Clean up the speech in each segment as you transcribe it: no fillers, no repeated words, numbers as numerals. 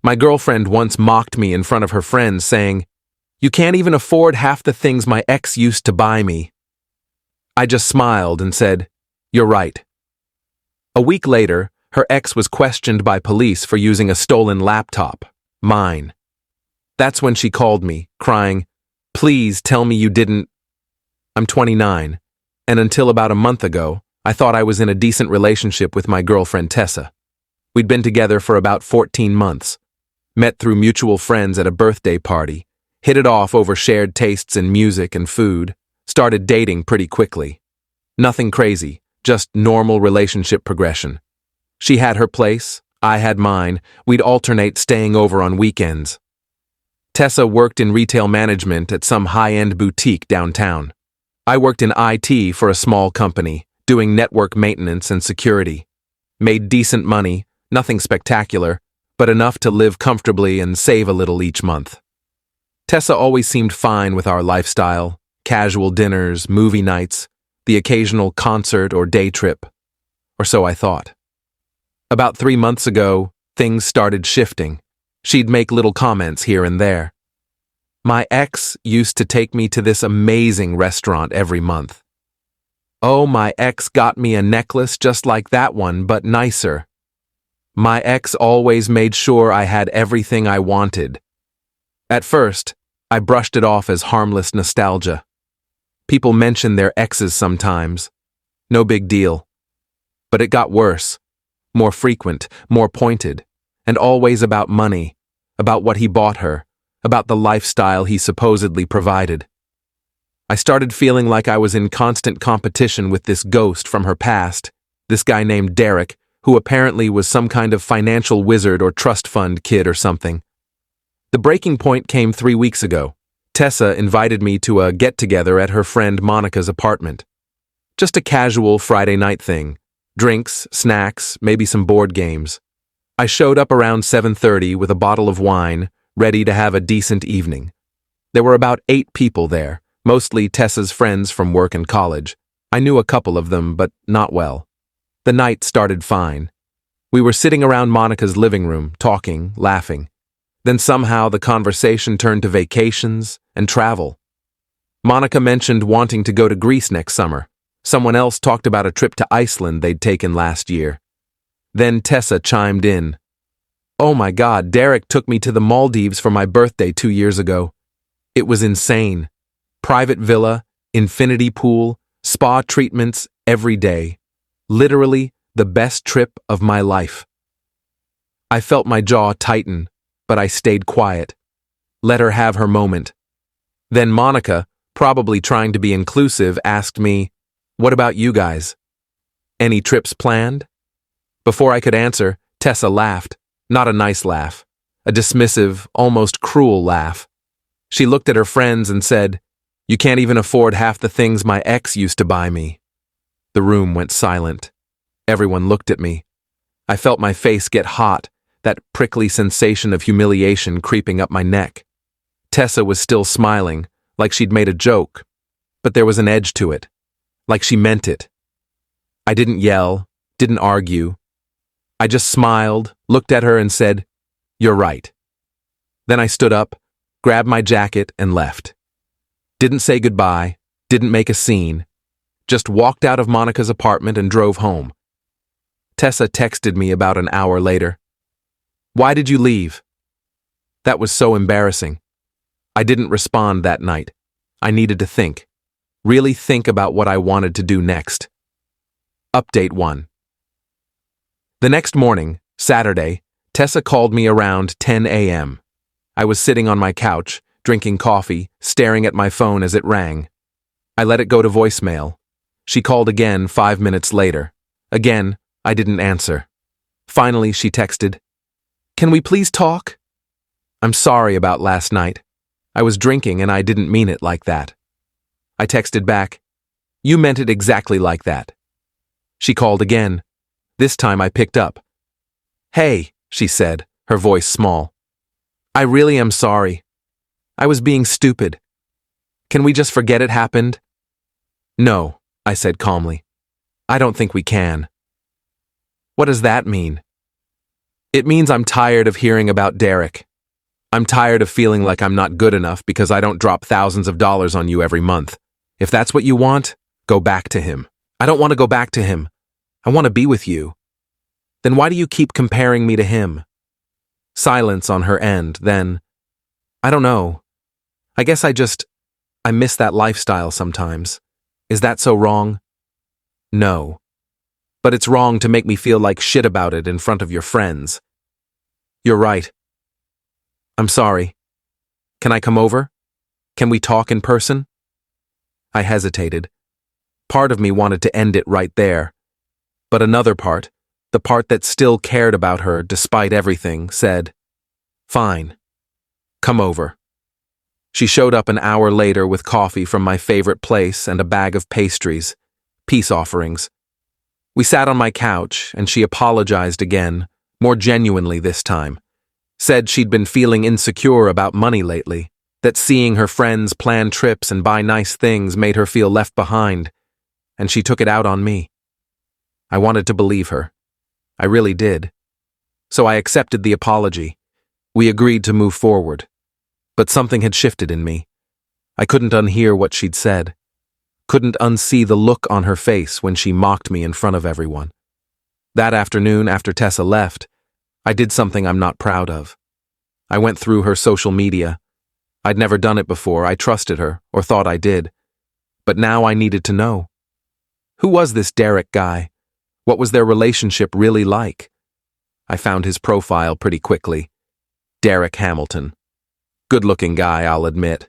My girlfriend once mocked me in front of her friends, saying, "You can't even afford half the things my ex used to buy me." I just smiled and said, "You're right." A week later, her ex was questioned by police for using a stolen laptop, mine. That's when she called me, crying, "Please tell me you didn't." I'm 29, and until about a month ago, I thought I was in a decent relationship with my girlfriend Tessa. We'd been together for about 14 months. Met through mutual friends at a birthday party, hit it off over shared tastes in music and food, started dating pretty quickly. Nothing crazy, just normal relationship progression. She had her place, I had mine, we'd alternate staying over on weekends. Tessa worked in retail management at some high-end boutique downtown. I worked in IT for a small company, doing network maintenance and security. Made decent money, nothing spectacular, but enough to live comfortably and save a little each month. Tessa always seemed fine with our lifestyle, casual dinners, movie nights, the occasional concert or day trip. Or so I thought. About 3 months ago, things started shifting. She'd make little comments here and there. My ex used to take me to this amazing restaurant every month. Oh, my ex got me a necklace just like that one, but nicer. My ex always made sure I had everything I wanted. At first, I brushed it off as harmless nostalgia. People mention their exes sometimes. No big deal. But it got worse, more frequent, more pointed, and always about money, about what he bought her, about the lifestyle he supposedly provided. I started feeling like I was in constant competition with this ghost from her past, this guy named Derek, who apparently was some kind of financial wizard or trust fund kid or something. The breaking point came 3 weeks ago. Tessa invited me to a get-together at her friend Monica's apartment. Just a casual Friday night thing. Drinks, snacks, maybe some board games. I showed up around 7:30 with a bottle of wine, ready to have a decent evening. There were about 8 people there, mostly Tessa's friends from work and college. I knew a couple of them, but not well. The night started fine. We were sitting around Monica's living room, talking, laughing. Then somehow the conversation turned to vacations and travel. Monica mentioned wanting to go to Greece next summer. Someone else talked about a trip to Iceland they'd taken last year. Then Tessa chimed in. "Oh my God, Derek took me to the Maldives for my birthday 2 years ago. It was insane. Private villa, infinity pool, spa treatments every day. Literally the best trip of my life." I felt my jaw tighten, but I stayed quiet. Let her have her moment. Then Monica, probably trying to be inclusive, asked me, "What about you guys? Any trips planned?" Before I could answer, Tessa laughed. Not a nice laugh. A dismissive, almost cruel laugh. She looked at her friends and said, "You can't even afford half the things my ex used to buy me." The room went silent. Everyone looked at me. I felt my face get hot, that prickly sensation of humiliation creeping up my neck. Tessa was still smiling, like she'd made a joke, but there was an edge to it, like she meant it. I didn't yell, didn't argue. I just smiled, looked at her and said, "You're right." Then I stood up, grabbed my jacket and left. Didn't say goodbye, didn't make a scene. Just walked out of Monica's apartment and drove home. Tessa texted me about an hour later. "Why did you leave?" That was so embarrassing. I didn't respond that night. I needed to think. Really think about what I wanted to do next. Update 1. The next morning, Saturday, Tessa called me around 10 a.m. I was sitting on my couch, drinking coffee, staring at my phone as it rang. I let it go to voicemail. She called again 5 minutes later. Again, I didn't answer. Finally, she texted, "Can we please talk? I'm sorry about last night. I was drinking and I didn't mean it like that." I texted back, "You meant it exactly like that." She called again. This time I picked up. "Hey," she said, her voice small. "I really am sorry. I was being stupid. Can we just forget it happened?" "No," I said calmly. "I don't think we can." "What does that mean?" It means I'm tired of hearing about Derek. I'm tired of feeling like I'm not good enough because I don't drop thousands of dollars on you every month. If that's what you want, go back to him. I don't want to go back to him. I want to be with you. Then why do you keep comparing me to him? Silence on her end, then, I don't know. I guess I miss that lifestyle sometimes. Is that so wrong? No. But it's wrong to make me feel like shit about it in front of your friends. You're right. I'm sorry. Can I come over? Can we talk in person? I hesitated. Part of me wanted to end it right there. But another part, the part that still cared about her despite everything, said, Fine. Come over. She showed up an hour later with coffee from my favorite place and a bag of pastries, peace offerings. We sat on my couch, and she apologized again, more genuinely this time. Said she'd been feeling insecure about money lately, that seeing her friends plan trips and buy nice things made her feel left behind, and she took it out on me. I wanted to believe her. I really did. So I accepted the apology. We agreed to move forward. But something had shifted in me. I couldn't unhear what she'd said. Couldn't unsee the look on her face when she mocked me in front of everyone. That afternoon, after Tessa left, I did something I'm not proud of. I went through her social media. I'd never done it before. I trusted her, or thought I did. But now I needed to know. Who was this Derek guy? What was their relationship really like? I found his profile pretty quickly. Derek Hamilton. Good-looking guy, I'll admit.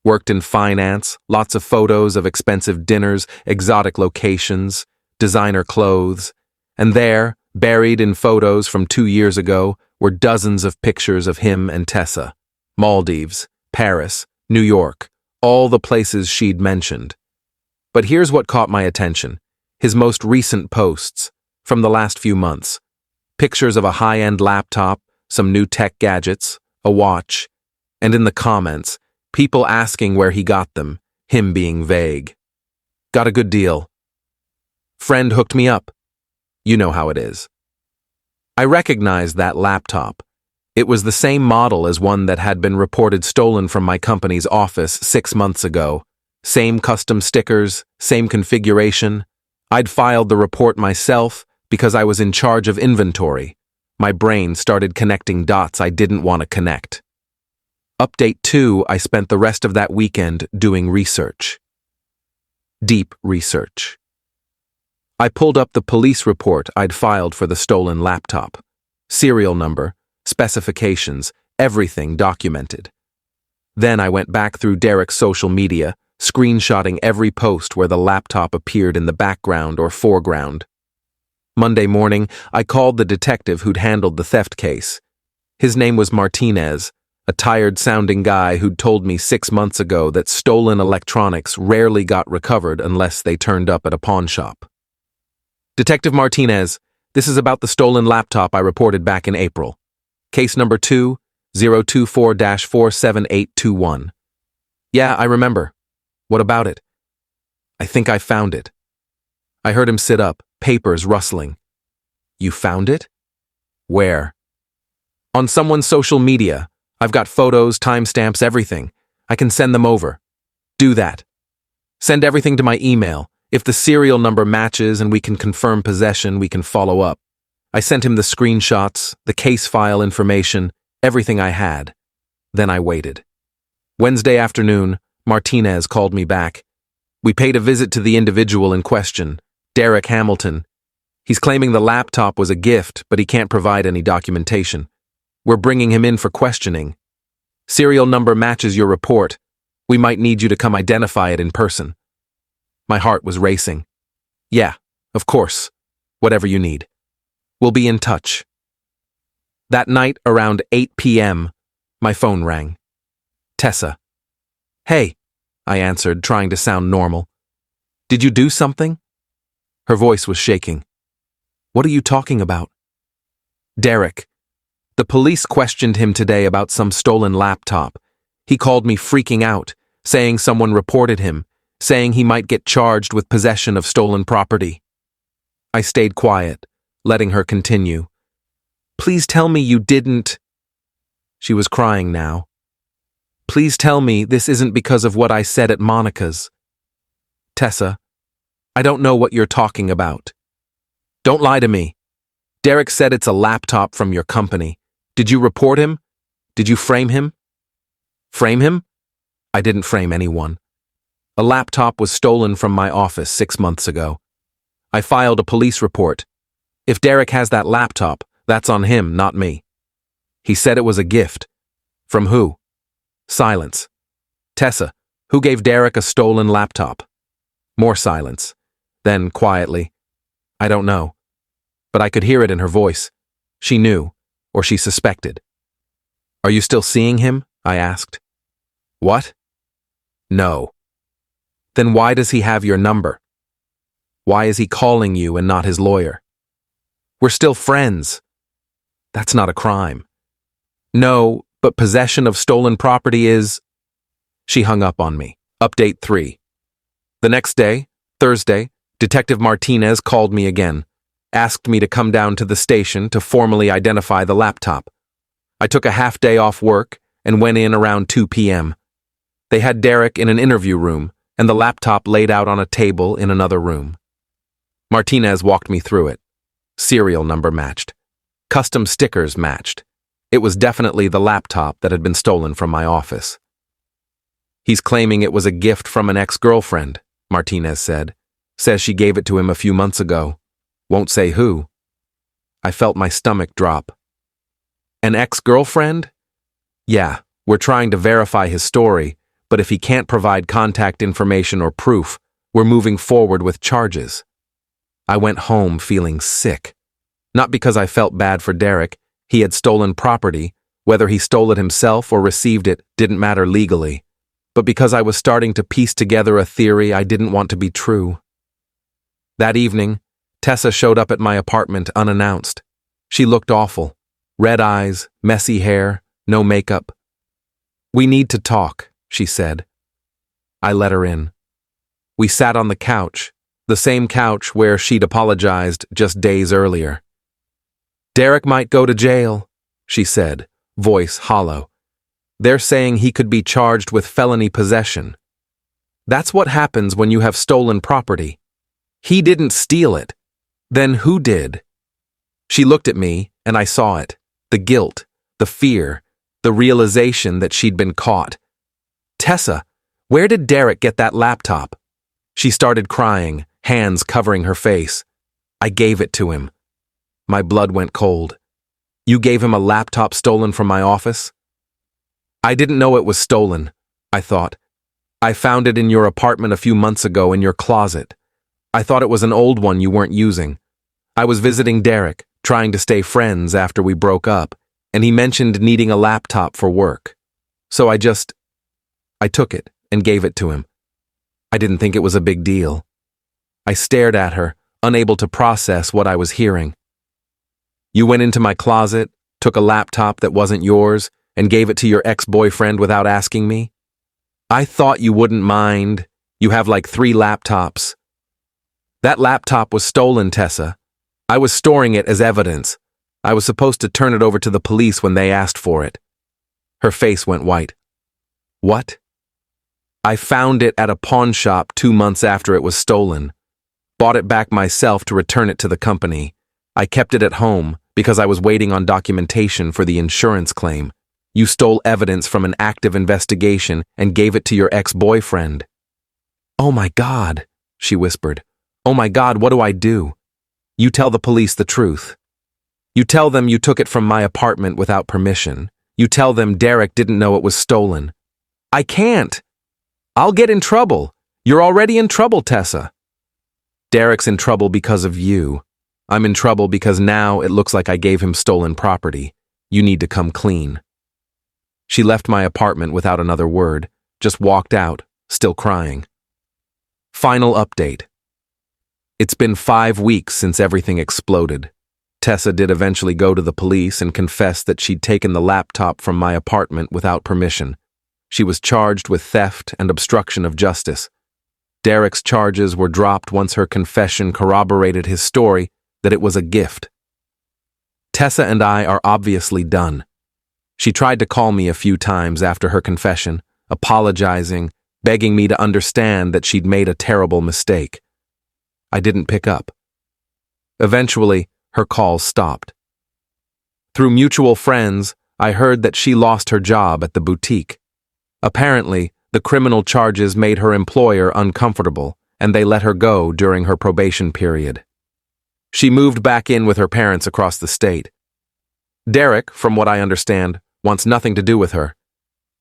Worked in finance, lots of photos of expensive dinners, exotic locations, designer clothes. And there, buried in photos from 2 years ago, were dozens of pictures of him and Tessa. Maldives, Paris, New York, all the places she'd mentioned. But here's what caught my attention. His most recent posts, from the last few months. Pictures of a high-end laptop, some new tech gadgets, a watch, and in the comments, people asking where he got them, him being vague. Got a good deal. Friend hooked me up. You know how it is. I recognized that laptop. It was the same model as one that had been reported stolen from my company's office 6 months ago. Same custom stickers, same configuration. I'd filed the report myself because I was in charge of inventory. My brain started connecting dots I didn't want to connect. Update 2, I spent the rest of that weekend doing research. Deep research. I pulled up the police report I'd filed for the stolen laptop. Serial number, specifications, everything documented. Then I went back through Derek's social media, screenshotting every post where the laptop appeared in the background or foreground. Monday morning, I called the detective who'd handled the theft case. His name was Martinez, a tired-sounding guy who'd told me 6 months ago that stolen electronics rarely got recovered unless they turned up at a pawn shop. Detective Martinez, this is about the stolen laptop I reported back in April. Case number 2-024-47821. Yeah, I remember. What about it? I think I found it. I heard him sit up, papers rustling. You found it? Where? On someone's social media. I've got photos, timestamps, everything. I can send them over. Do that. Send everything to my email. If the serial number matches and we can confirm possession, we can follow up. I sent him the screenshots, the case file information, everything I had. Then I waited. Wednesday afternoon, Martinez called me back. We paid a visit to the individual in question, Derek Hamilton. He's claiming the laptop was a gift, but he can't provide any documentation. We're bringing him in for questioning. Serial number matches your report. We might need you to come identify it in person. My heart was racing. Yeah, of course. Whatever you need. We'll be in touch. That night, around 8 p.m., my phone rang. Tessa. Hey, I answered, trying to sound normal. Did you do something? Her voice was shaking. What are you talking about? Derek. The police questioned him today about some stolen laptop. He called me freaking out, saying someone reported him, saying he might get charged with possession of stolen property. I stayed quiet, letting her continue. Please tell me you didn't. She was crying now. Please tell me this isn't because of what I said at Monica's. Tessa, I don't know what you're talking about. Don't lie to me. Derek said it's a laptop from your company. Did you report him? Did you frame him? Frame him? I didn't frame anyone. A laptop was stolen from my office 6 months ago. I filed a police report. If Derek has that laptop, that's on him, not me. He said it was a gift. From who? Silence. Tessa, who gave Derek a stolen laptop? More silence. Then, quietly, I don't know. But I could hear it in her voice. She knew, or she suspected. Are you still seeing him? I asked. What? No. Then why does he have your number? Why is he calling you and not his lawyer? We're still friends. That's not a crime. No, but possession of stolen property is... She hung up on me. Update 3. The next day, Thursday, Detective Martinez called me again, asked me to come down to the station to formally identify the laptop. I took a half day off work and went in around 2 p.m. They had Derek in an interview room and the laptop laid out on a table in another room. Martinez walked me through it. Serial number matched. Custom stickers matched. It was definitely the laptop that had been stolen from my office. He's claiming it was a gift from an ex-girlfriend, Martinez said. Says she gave it to him a few months ago. Won't say who. I felt my stomach drop. An ex-girlfriend? Yeah, we're trying to verify his story, but if he can't provide contact information or proof, we're moving forward with charges. I went home feeling sick. Not because I felt bad for Derek. He had stolen property. Whether he stole it himself or received it didn't matter legally. But because I was starting to piece together a theory I didn't want to be true. That evening, Tessa showed up at my apartment unannounced. She looked awful. Red eyes, messy hair, no makeup. We need to talk, she said. I let her in. We sat on the couch, the same couch where she'd apologized just days earlier. Derek might go to jail, she said, voice hollow. They're saying he could be charged with felony possession. That's what happens when you have stolen property. He didn't steal it. Then who did? She looked at me, and I saw it. The guilt, the fear, the realization that she'd been caught. Tessa, where did Derek get that laptop? She started crying, hands covering her face. I gave it to him. My blood went cold. You gave him a laptop stolen from my office? I didn't know it was stolen, I thought. I found it in your apartment a few months ago in your closet. I thought it was an old one you weren't using. I was visiting Derek, trying to stay friends after we broke up, and he mentioned needing a laptop for work. So I took it and gave it to him. I didn't think it was a big deal. I stared at her, unable to process what I was hearing. You went into my closet, took a laptop that wasn't yours, and gave it to your ex-boyfriend without asking me? I thought you wouldn't mind. You have like 3 laptops. That laptop was stolen, Tessa. I was storing it as evidence. I was supposed to turn it over to the police when they asked for it. Her face went white. What? I found it at a pawn shop 2 months after it was stolen. Bought it back myself to return it to the company. I kept it at home because I was waiting on documentation for the insurance claim. You stole evidence from an active investigation and gave it to your ex-boyfriend. Oh my God, she whispered. Oh my God, what do I do? You tell the police the truth. You tell them you took it from my apartment without permission. You tell them Derek didn't know it was stolen. I can't. I'll get in trouble. You're already in trouble, Tessa. Derek's in trouble because of you. I'm in trouble because now it looks like I gave him stolen property. You need to come clean. She left my apartment without another word, just walked out, still crying. Final update. It's been 5 weeks since everything exploded. Tessa did eventually go to the police and confess that she'd taken the laptop from my apartment without permission. She was charged with theft and obstruction of justice. Derek's charges were dropped once her confession corroborated his story that it was a gift. Tessa and I are obviously done. She tried to call me a few times after her confession, apologizing, begging me to understand that she'd made a terrible mistake. I didn't pick up. Eventually, her calls stopped. Through mutual friends, I heard that she lost her job at the boutique. Apparently, the criminal charges made her employer uncomfortable, and they let her go during her probation period. She moved back in with her parents across the state. Derek, from what I understand, wants nothing to do with her.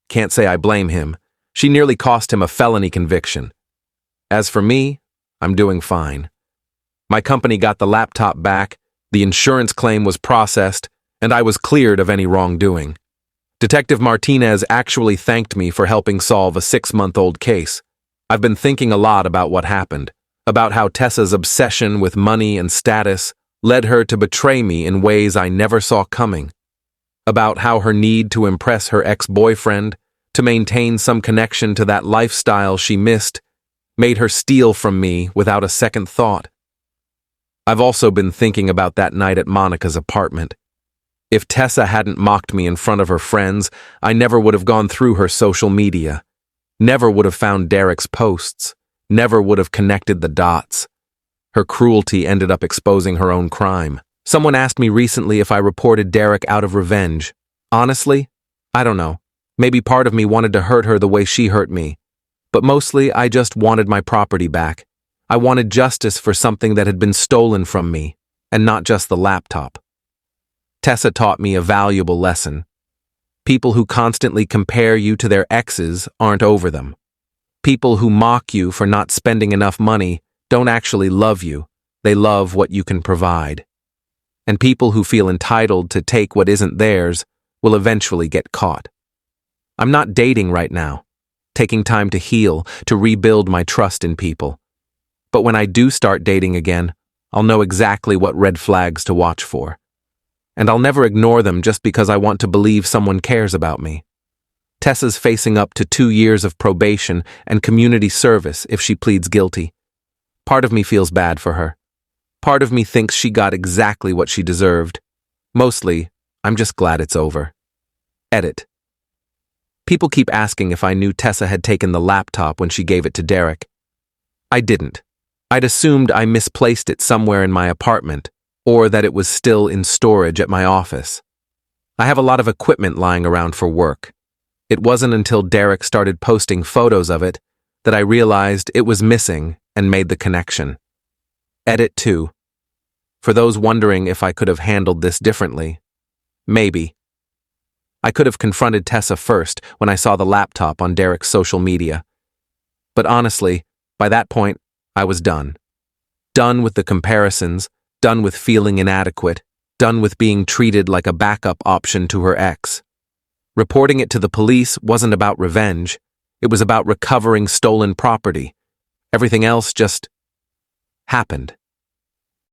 Can't say I blame him. She nearly cost him a felony conviction. As for me, I'm doing fine. My company got the laptop back, the insurance claim was processed, and I was cleared of any wrongdoing. Detective Martinez actually thanked me for helping solve a 6-month-old case. I've been thinking a lot about what happened, about how Tessa's obsession with money and status led her to betray me in ways I never saw coming, about how her need to impress her ex-boyfriend, to maintain some connection to that lifestyle she missed, made her steal from me without a second thought. I've also been thinking about that night at Monica's apartment. If Tessa hadn't mocked me in front of her friends, I never would have gone through her social media, never would have found Derek's posts, never would have connected the dots. Her cruelty ended up exposing her own crime. Someone asked me recently if I reported Derek out of revenge. Honestly, I don't know. Maybe part of me wanted to hurt her the way she hurt me. But mostly, I just wanted my property back. I wanted justice for something that had been stolen from me, and not just the laptop. Tessa taught me a valuable lesson. People who constantly compare you to their exes aren't over them. People who mock you for not spending enough money don't actually love you. They love what you can provide. And people who feel entitled to take what isn't theirs will eventually get caught. I'm not dating right now, taking time to heal, to rebuild my trust in people. But when I do start dating again, I'll know exactly what red flags to watch for. And I'll never ignore them just because I want to believe someone cares about me. Tessa's facing up to 2 years of probation and community service if she pleads guilty. Part of me feels bad for her. Part of me thinks she got exactly what she deserved. Mostly, I'm just glad it's over. Edit. People keep asking if I knew Tessa had taken the laptop when she gave it to Derek. I didn't. I'd assumed I misplaced it somewhere in my apartment, or that it was still in storage at my office. I have a lot of equipment lying around for work. It wasn't until Derek started posting photos of it that I realized it was missing and made the connection. Edit 2. For those wondering if I could have handled this differently, maybe. I could have confronted Tessa first when I saw the laptop on Derek's social media. But honestly, by that point, I was done. Done with the comparisons, done with feeling inadequate, done with being treated like a backup option to her ex. Reporting it to the police wasn't about revenge. It was about recovering stolen property. Everything else just happened.